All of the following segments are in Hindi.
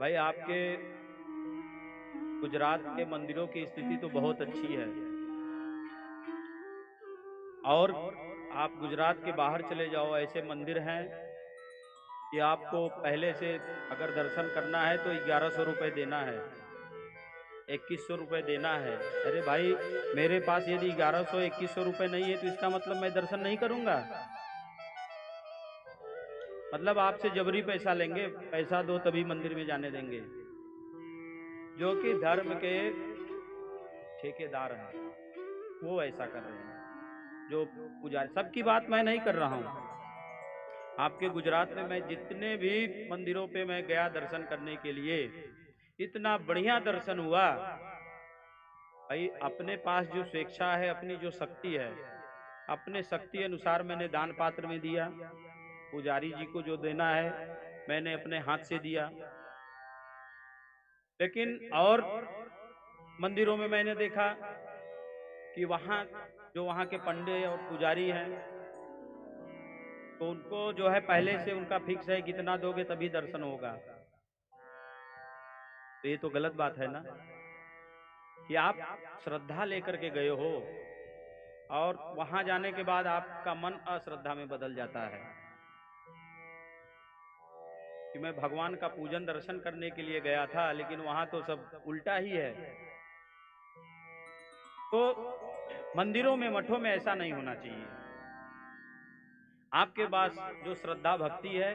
भाई आपके गुजरात के मंदिरों की स्थिति तो बहुत अच्छी है। और आप गुजरात के बाहर चले जाओ, ऐसे मंदिर हैं कि आपको पहले से अगर दर्शन करना है तो 1100 रुपये देना है, 2100 रुपये देना है। अरे भाई, मेरे पास यदि 1100 2100 रुपये नहीं है तो इसका मतलब मैं दर्शन नहीं करूंगा? मतलब आपसे जबरी पैसा लेंगे, पैसा दो तभी मंदिर में जाने देंगे। जो कि धर्म के ठेकेदार हैं वो ऐसा कर रहे हैं। जो पुजारी, सबकी बात मैं नहीं कर रहा हूँ। आपके गुजरात में मैं जितने भी मंदिरों पे मैं गया दर्शन करने के लिए, इतना बढ़िया दर्शन हुआ। भाई अपने पास जो स्वेच्छा है, अपनी जो शक्ति है, अपने शक्ति अनुसार मैंने दान पात्र में दिया। पुजारी जी को जो देना है मैंने अपने हाथ से दिया। लेकिन और मंदिरों में मैंने देखा कि वहाँ जो वहाँ के पंडे और पुजारी हैं, तो उनको जो है पहले से उनका फिक्स है कितना दोगे तभी दर्शन होगा। तो ये तो गलत बात है ना, कि आप श्रद्धा लेकर के गए हो और वहां जाने के बाद आपका मन अश्रद्धा में बदल जाता है कि मैं भगवान का पूजन दर्शन करने के लिए गया था, लेकिन वहां तो सब उल्टा ही है। तो मंदिरों में, मठों में ऐसा नहीं होना चाहिए। आपके पास जो श्रद्धा भक्ति है,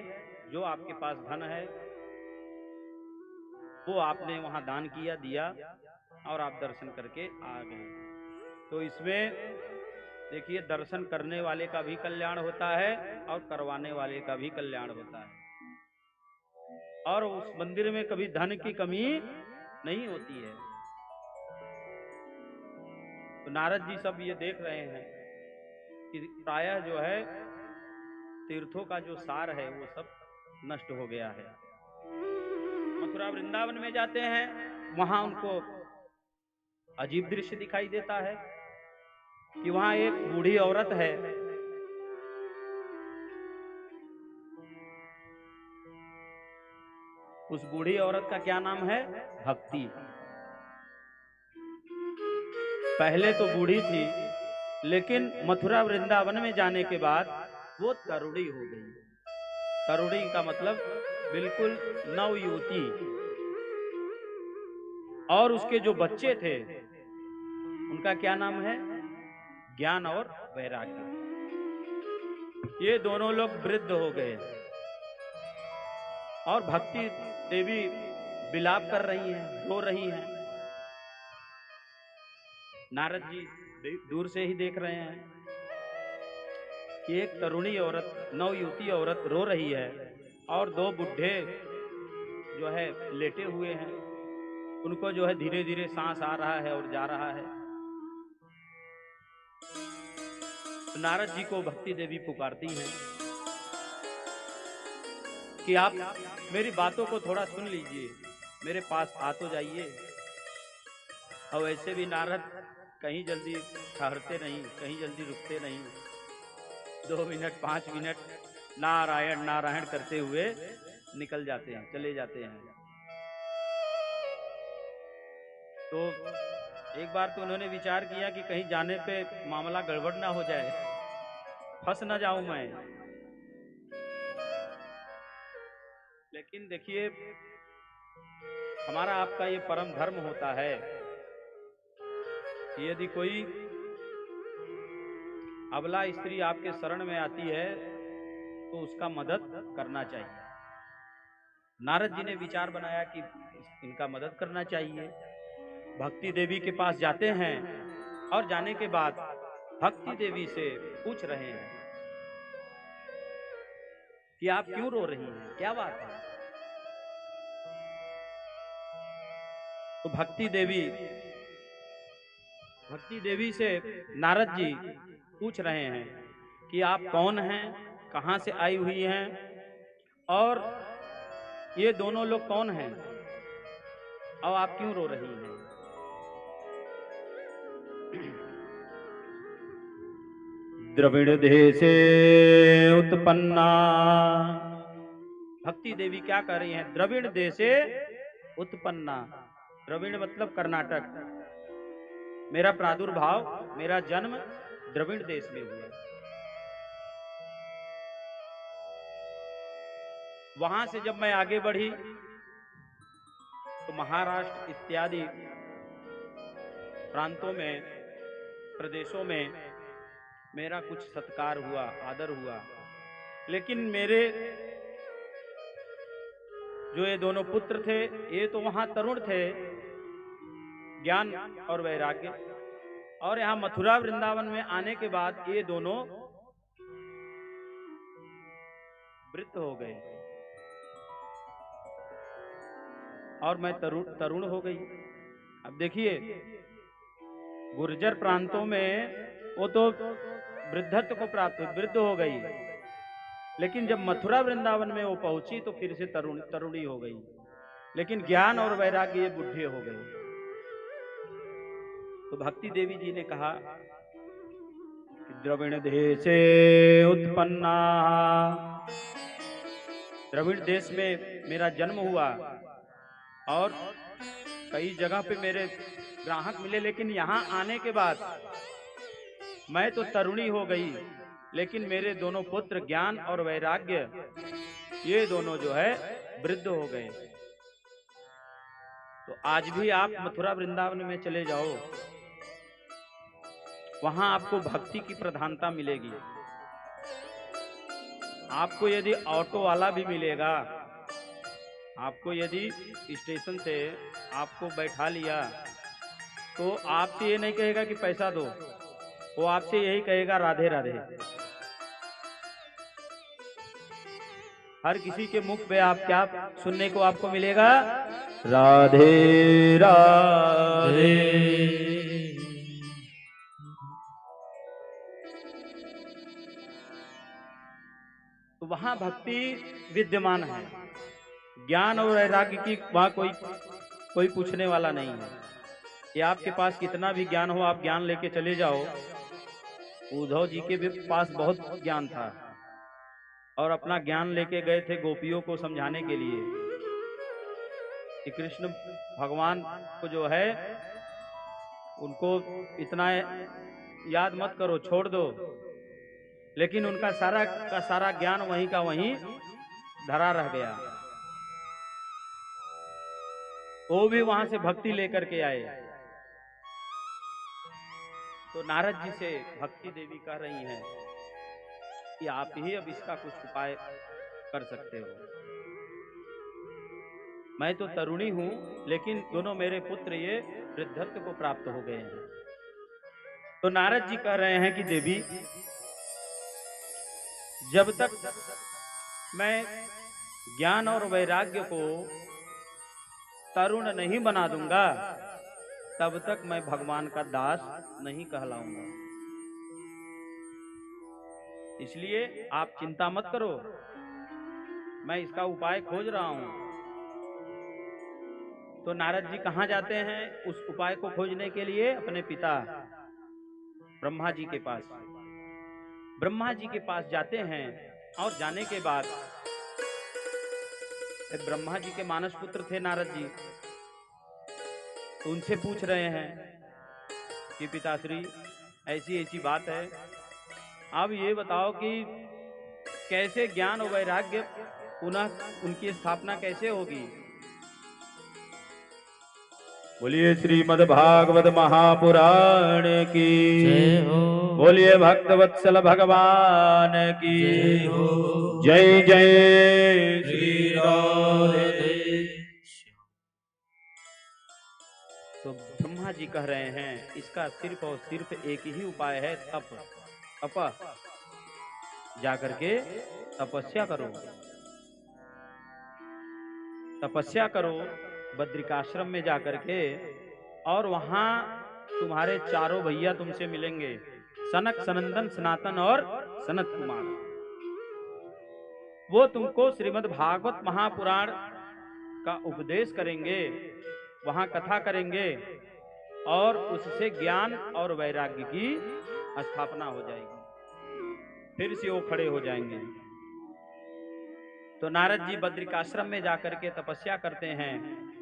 जो आपके पास धन है, वो आपने वहां दान किया, दिया और आप दर्शन करके आ गए। तो इसमें देखिए, दर्शन करने वाले का भी कल्याण होता है और करवाने वाले का भी कल्याण होता है। और उस मंदिर में कभी धन की कमी नहीं होती है। तो नारद जी सब ये देख रहे हैं कि प्रायः जो है तीर्थों का जो सार है वो सब नष्ट हो गया है। मथुरा वृंदावन में जाते हैं, वहां उनको अजीब दृश्य दिखाई देता है कि वहां एक बूढ़ी औरत है। उस बूढ़ी औरत का क्या नाम है? भक्ति। पहले तो बूढ़ी थी, लेकिन मथुरा वृंदावन में जाने के बाद वो तरुणी हो गई। तरुणी का मतलब बिल्कुल नवयुवती। और उसके जो बच्चे थे उनका क्या नाम है? ज्ञान और वैराग्य। ये दोनों लोग वृद्ध हो गए और भक्ति देवी विलाप कर रही हैं, रो रही हैं। नारद जी दूर से ही देख रहे हैं कि एक तरुणी औरत, नवयुवती औरत रो रही है और दो बुढ़े जो है लेटे हुए हैं। उनको जो है धीरे धीरे सांस आ रहा है और जा रहा है। तो नारद जी को भक्ति देवी पुकारती हैं कि आप मेरी बातों को थोड़ा सुन लीजिए, मेरे पास आ तो जाइए। और वैसे भी नारद कहीं जल्दी ठहरते नहीं, कहीं जल्दी रुकते नहीं। 2 मिनट 5 मिनट नारायण नारायण करते हुए निकल जाते हैं, चले जाते हैं। तो एक बार तो उन्होंने विचार किया कि कहीं जाने पे मामला गड़बड़ ना हो जाए, फंस ना जाऊं मैं। लेकिन देखिए, हमारा आपका ये परम धर्म होता है कि यदि कोई अबला स्त्री आपके शरण में आती है तो उसका मदद करना चाहिए। नारद जी ने विचार बनाया कि इनका मदद करना चाहिए। भक्ति देवी के पास जाते हैं और जाने के बाद भक्ति देवी से पूछ रहे हैं कि आप क्यों रो रही हैं, क्या बात है? तो भक्ति देवी से नारद जी पूछ रहे हैं कि आप कौन हैं, कहां से आई हुई हैं और ये दोनों लोग कौन हैं और आप क्यों रो रही हैं? द्रविड़ देशे उत्पन्ना। भक्ति देवी क्या कर रही हैं? द्रविड़ देशे उत्पन्ना, द्रविड़ मतलब कर्नाटक। मेरा प्रादुर्भाव, मेरा जन्म द्रविड़ देश में हुआ। वहां से जब मैं आगे बढ़ी तो महाराष्ट्र इत्यादि प्रांतों में, प्रदेशों में मेरा कुछ सत्कार हुआ, आदर हुआ। लेकिन मेरे जो ये दोनों पुत्र थे, ये तो वहां तरुण थे, ज्ञान और वैराग्य, और यहाँ मथुरा वृंदावन में आने के बाद ये दोनों वृद्ध हो गए और मैं तरुण हो गई। अब देखिए, गुर्जर प्रांतों में वो तो वृद्धत्व को प्राप्त, वृद्ध हो गई, लेकिन जब मथुरा वृंदावन में वो पहुंची तो फिर से तरुणी हो गई। लेकिन ज्ञान और वैराग्य ये बुढ़े हो गए। तो भक्ति देवी जी ने कहा कि द्रविड़ देशे उत्पन्ना, द्रविड़ देश में मेरा जन्म हुआ और कई जगह पे मेरे ग्राहक मिले, लेकिन यहाँ आने के बाद मैं तो तरुणी हो गई, लेकिन मेरे दोनों पुत्र ज्ञान और वैराग्य ये दोनों जो है वृद्ध हो गए। तो आज भी आप मथुरा वृंदावन में चले जाओ, वहां आपको भक्ति की प्रधानता मिलेगी। आपको यदि ऑटो वाला भी मिलेगा, आपको यदि स्टेशन से आपको बैठा लिया तो आपसे ये नहीं कहेगा कि पैसा दो, वो आपसे यही कहेगा राधे राधे। हर किसी के मुख पे आप क्या सुनने को आपको मिलेगा? राधे राधे। तो वहां भक्ति विद्यमान है, ज्ञान और वैराग्य की वहां कोई पूछने वाला नहीं है। कि आपके पास कितना भी ज्ञान हो, आप ज्ञान लेके चले जाओ। उद्धव जी के भी पास बहुत ज्ञान था और अपना ज्ञान लेके गए थे गोपियों को समझाने के लिए कि कृष्ण भगवान को जो है उनको इतना याद मत करो, छोड़ दो। लेकिन उनका सारा का सारा ज्ञान वहीं का वहीं धरा रह गया। वो भी वहां से भक्ति लेकर के आए। तो नारद जी से भक्ति देवी कह रही हैं कि आप ही अब इसका कुछ उपाय कर सकते हो। मैं तो तरुणी हूं, लेकिन दोनों मेरे पुत्र ये वृद्धत्व को प्राप्त हो गए हैं। तो नारद जी कह रहे हैं कि देवी, जब तक मैं ज्ञान और वैराग्य को तरुण नहीं बना दूंगा, तब तक मैं भगवान का दास नहीं कहलाऊंगा। इसलिए आप चिंता मत करो, मैं इसका उपाय खोज रहा हूं। तो नारद जी कहां जाते हैं उस उपाय को खोजने के लिए? अपने पिता ब्रह्मा जी के पास। ब्रह्मा जी के पास जाते हैं और जाने के बाद ब्रह्मा जी के मानस पुत्र थे नारद जी, तो उनसे पूछ रहे हैं कि पिताश्री ऐसी ऐसी बात है, अब ये बताओ कि कैसे ज्ञान और वैराग्य पुनः उनकी स्थापना कैसे होगी? बोलिए श्रीमद् भागवत महापुराण की जय हो। बोलिए भक्तवत्सल भगवान की जय हो। जय जय श्री राधे। तो ब्रह्मा जी कह रहे हैं इसका सिर्फ और सिर्फ एक ही उपाय है, तप। तप जाकर के तपस्या करो, तपस्या करो बद्रिकाश्रम में जाकर के, और वहां तुम्हारे चारों भैया तुमसे मिलेंगे, सनक, सनंदन, सनातन और सनत कुमार। वो तुमको श्रीमद् भागवत महापुराण का उपदेश करेंगे, वहां कथा करेंगे, और उससे ज्ञान और वैराग्य की स्थापना हो जाएगी। फिर से वो खड़े हो जाएंगे। तो नारद जी बद्रिकाश्रम में जाकर के तपस्या करते हैं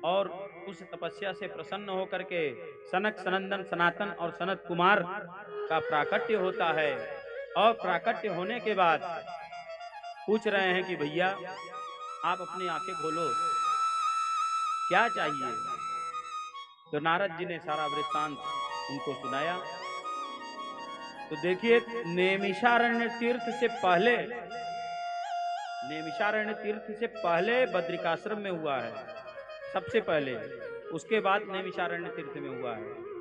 और उस तपस्या से प्रसन्न होकर के सनक सनंदन सनातन और सनत कुमार का प्राकट्य होता है। और प्राकट्य होने के बाद पूछ रहे हैं कि भैया आप अपनी आंखें खोलो, क्या चाहिए। तो नारद जी ने सारा वृत्तांत उनको सुनाया। तो देखिए, नैमिषारण्य तीर्थ से पहले, नैमिषारण्य तीर्थ से पहले बद्रिकाश्रम में हुआ है सबसे पहले, उसके बाद नैमिषारण्य तीर्थ में हुआ है।